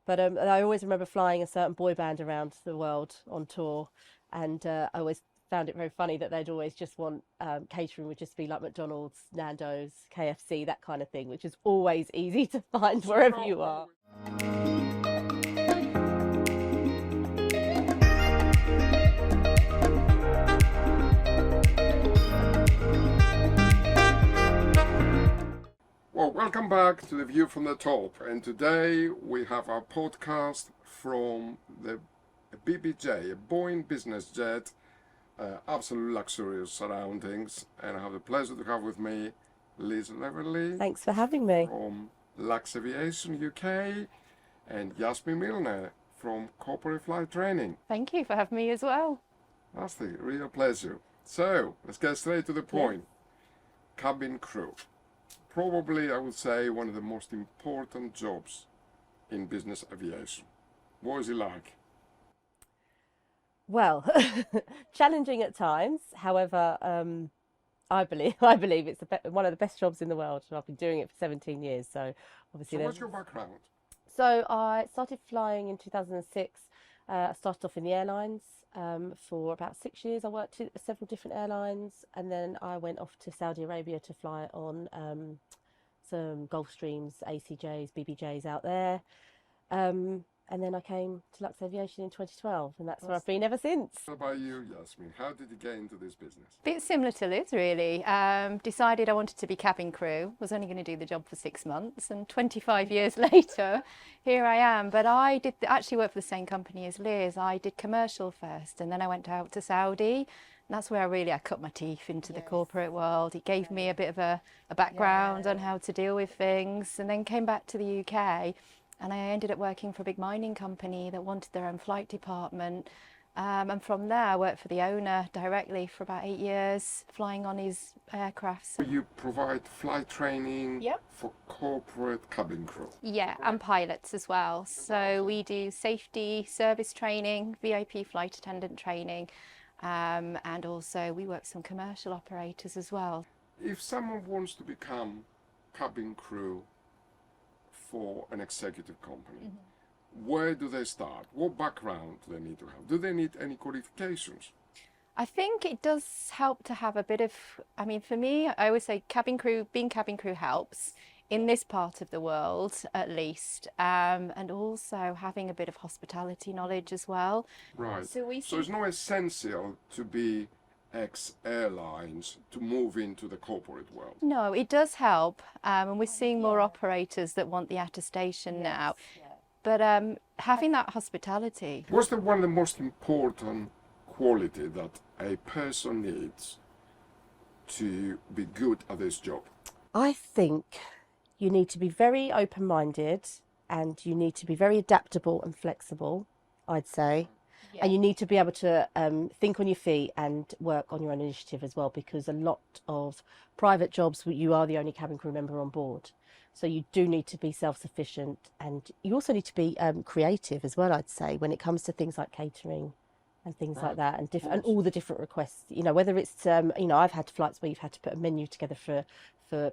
But I always remember flying a certain boy band around the world on tour, and I always found it very funny that they'd always just want catering would just be like McDonald's, Nando's, KFC, that kind of thing, which is always easy to find wherever you are. Well, welcome back to The View from the Top, and today we have our podcast from the BBJ, a Boeing business jet, absolute luxurious surroundings, and I have the pleasure to have with me Liz Reverley. Thanks for having me. From Luxaviation UK, and Yasmin from Corporate Flight Training. Thank you for having me as well. That's the real pleasure. So, let's get straight to the point. Yeah. Cabin crew. Probably, I would say, one of the most important jobs in business aviation. What is it like? Well, challenging at times. However, I believe it's one of the best jobs in the world, and I've been doing it for 17 years. So, obviously, so what's your background? So I started flying in 2006. I started off in the airlines for about 6 years. I worked at several different airlines, and then I went off to Saudi Arabia to fly on some Gulfstreams, ACJs, BBJs out there. And then I came to Luxaviation in 2012, and that's where I've been ever since. What about you, Yasmin? How did you get into this business? Bit similar to Liz, really. Decided I wanted to be cabin crew. Was only going to do the job for 6 months, and 25 years later, here I am. But I did actually work for the same company as Liz. I did commercial first, and then I went out to Saudi. And that's where I cut my teeth into the corporate world. It gave me a bit of a background on how to deal with things, and then came back to the UK. And I ended up working for a big mining company that wanted their own flight department. And from there, I worked for the owner directly for about 8 years, flying on his aircrafts. You provide flight training for corporate cabin crew? Yeah, and pilots as well. So we do safety service training, VIP flight attendant training, and also we work with some commercial operators as well. If someone wants to become cabin crew for an executive company, where do they start? What background do they need to have? Do they need any qualifications? I think it does help to have a bit of, for me, I always say being cabin crew helps in this part of the world at least, and also having a bit of hospitality knowledge as well. Right, so it's not essential to be ex-airlines to move into the corporate world? No, it does help, and we're seeing more operators that want the attestation now. But having that hospitality. What's one of the most important quality that a person needs to be good at this job? I think you need to be very open-minded, and you need to be very adaptable and flexible, I'd say. Yeah. And you need to be able to think on your feet and work on your own initiative as well, because a lot of private jobs, you are the only cabin crew member on board. So you do need to be self-sufficient, and you also need to be creative as well, I'd say, when it comes to things like catering and things like that, and all the different requests. Whether it's, I've had flights where you've had to put a menu together for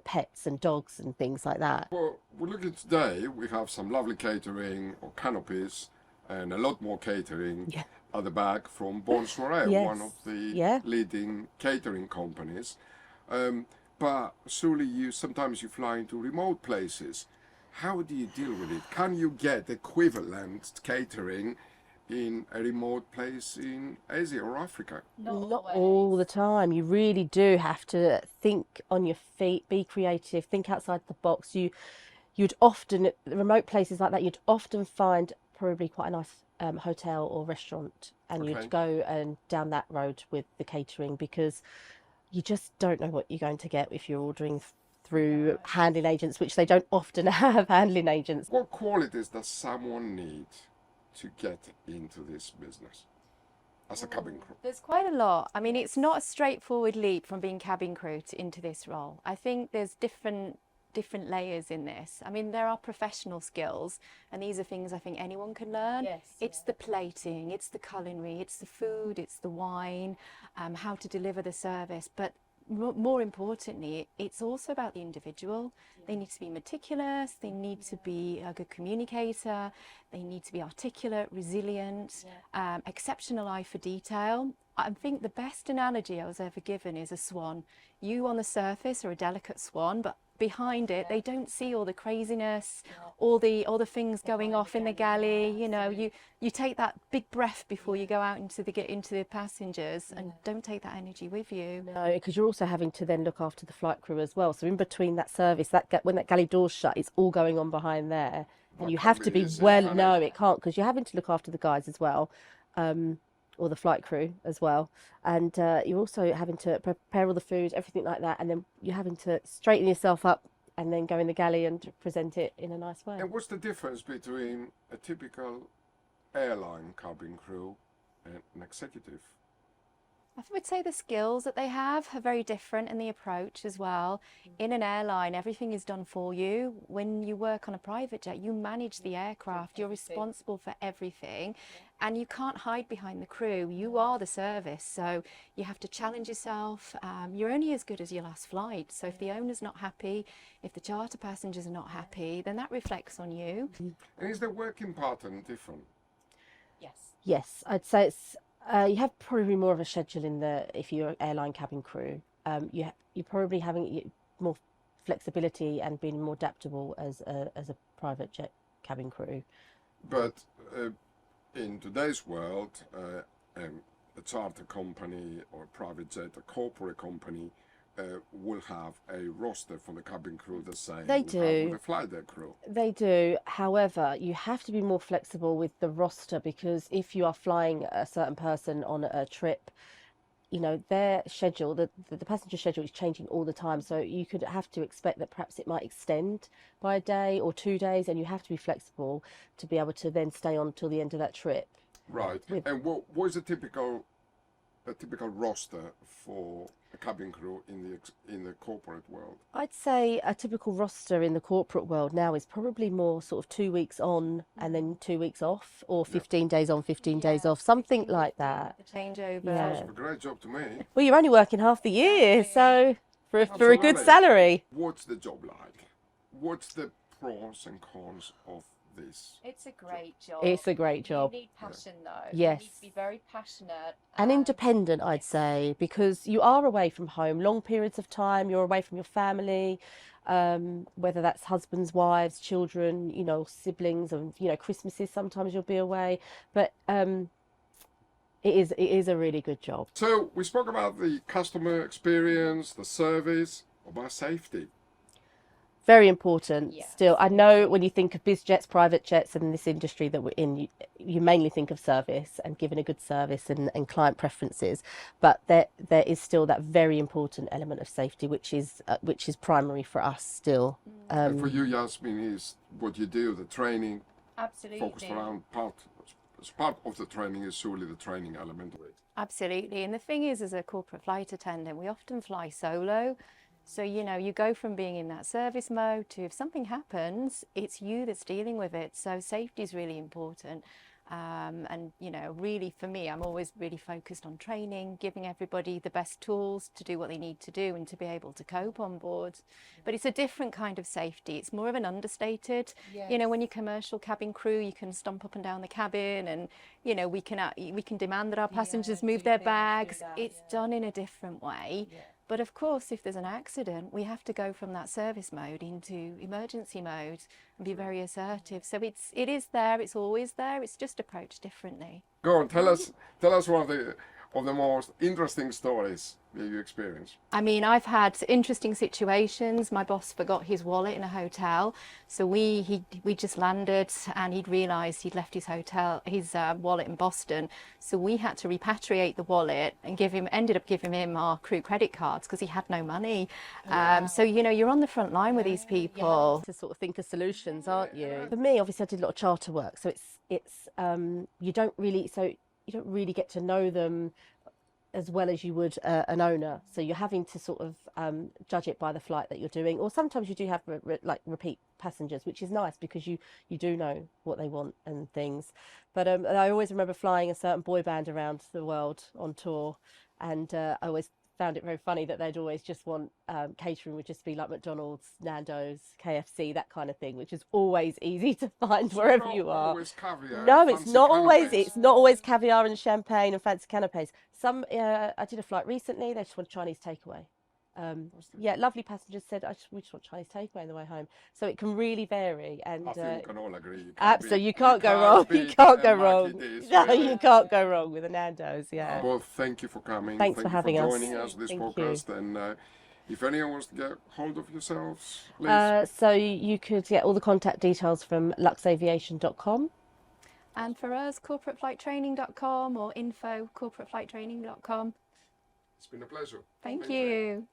pets and dogs and things like that. Well, we're looking today, we have some lovely catering or canopies, and a lot more catering at the back from Bon Soiree, one of the leading catering companies. But surely sometimes you fly into remote places. How do you deal with it? Can you get equivalent catering in a remote place in Asia or Africa? Not all the time. You really do have to think on your feet, be creative, think outside the box. You'd often, remote places like that, you'd often find probably quite a nice hotel or restaurant, and you'd go and down that road with the catering, because you just don't know what you're going to get if you're ordering through handling agents, which they don't often have handling agents. What qualities does someone need to get into this business as a cabin crew? There's quite a lot. It's not a straightforward leap from being cabin crew into this role. I think there's different layers in this. There are professional skills, and these are things I think anyone can learn. It's the plating, it's the culinary, it's the food, it's the wine, how to deliver the service. But more importantly, it's also about the individual. They need to be meticulous, they need to be a good communicator, they need to be articulate, resilient, exceptional eye for detail. I think the best analogy I was ever given is a swan. You on the surface are a delicate swan, but behind it they don't see all the craziness, all the things going off in the galley. You know, you take that big breath before you go out into the passengers, and don't take that energy with you. No, because you're also having to then look after the flight crew as well. So in between that service, when that galley door's shut, it's all going on behind there, and you have to be no, it can't, because you're having to look after the guys as well. Or the flight crew as well, and you're also having to prepare all the food, everything like that, and then you're having to straighten yourself up and then go in the galley and present it in a nice way. And what's the difference between a typical airline cabin crew and an executive? I would say the skills that they have are very different, in the approach as well. In an airline, everything is done for you. When you work on a private jet, you manage the aircraft, you're responsible for everything, and you can't hide behind the crew. You are the service, so you have to challenge yourself. You're only as good as your last flight, so if the owner's not happy, if the charter passengers are not happy, then that reflects on you. And is the working pattern different? Yes, I'd say it's you have probably more of a schedule if you're an airline cabin crew. You're probably having more flexibility and being more adaptable as a private jet cabin crew. But in today's world, a charter company or a private jet, a corporate company, will have a roster for the cabin crew the same They do. with the flight deck crew. They do. However, you have to be more flexible with the roster, because if you are flying a certain person on a trip, you know, their schedule, the passenger schedule is changing all the time. So you could have to expect that perhaps it might extend by a day or 2 days, and you have to be flexible to be able to then stay on till the end of that trip. Right. And what is a typical roster for a cabin crew in the corporate world? I'd say a typical roster in the corporate world now is probably more sort of 2 weeks on and then 2 weeks off, or 15 days on, 15 days off, something like that. The changeover. Sounds like a great job to me. Well, you're only working half the year, so for a good salary. What's the job like? What's the pros and cons of this? It's a great job. It's a great job. You need passion though. Yes. You need to be very passionate. And independent, I'd say, because you are away from home long periods of time. You're away from your family, whether that's husbands, wives, children, you know, siblings, and you know, Christmases. Sometimes you'll be away, but it is a really good job. So we spoke about the customer experience, the service, about safety. Very important. Still, I know when you think of biz jets, private jets, and this industry that we're in, you mainly think of service and giving a good service and client preferences, but there is still that very important element of safety, which is primary for us still. And for you, Yasmin, is what you do, the training. Absolutely. Focused around part of the training is surely the training element of it. Absolutely. And the thing is, as a corporate flight attendant, we often fly solo. So, you know, you go from being in that service mode to, if something happens, it's you that's dealing with it. So safety is really important. And, you know, really for me, I'm always really focused on training, giving everybody the best tools to do what they need to do and to be able to cope on board. But it's a different kind of safety. It's more of an understated, you know, when you're commercial cabin crew, you can stomp up and down the cabin and, you know, we can demand that our passengers move their bags. It's done in a different way. But of course, if there's an accident, we have to go from that service mode into emergency mode and be very assertive. So it is there, it's always there, it's just approached differently. Go on, tell us one of the most interesting stories that you experienced. I mean, I've had interesting situations. My boss forgot his wallet in a hotel, so we just landed and he'd realised he'd left his wallet in Boston, so we had to repatriate the wallet and ended up giving him our crew credit cards because he had no money. So you know, you're on the front line with these people. To sort of think of solutions, aren't you? For me, obviously, I did a lot of charter work, so it's you don't really get to know them as well as you would an owner. So you're having to sort of judge it by the flight that you're doing, or sometimes you do have repeat passengers, which is nice because you do know what they want and things. But I always remember flying a certain boy band around the world on tour, and I always found it very funny that they'd always just want catering would just be like McDonald's, Nando's, KFC, that kind of thing, which is always easy to find wherever you are. Always caviar, no, it's not always. canapes. It's not always caviar and champagne and fancy canapes. Some I did a flight recently. They just want Chinese takeaway. Yeah, lovely passengers said, we just want Chinese takeaway on the way home. So it can really vary. And I think we can all agree. Absolutely, you can't go wrong. You can't go wrong. No, you can't go wrong with a Nando's. Yeah. Well, thank you for coming. Thanks for having us. Joining us this podcast. And if anyone wants to get hold of yourselves, please. So you could get all the contact details from luxaviation.com. And for us, corporateflighttraining.com or info corporateflighttraining.com. It's been a pleasure. Thank you.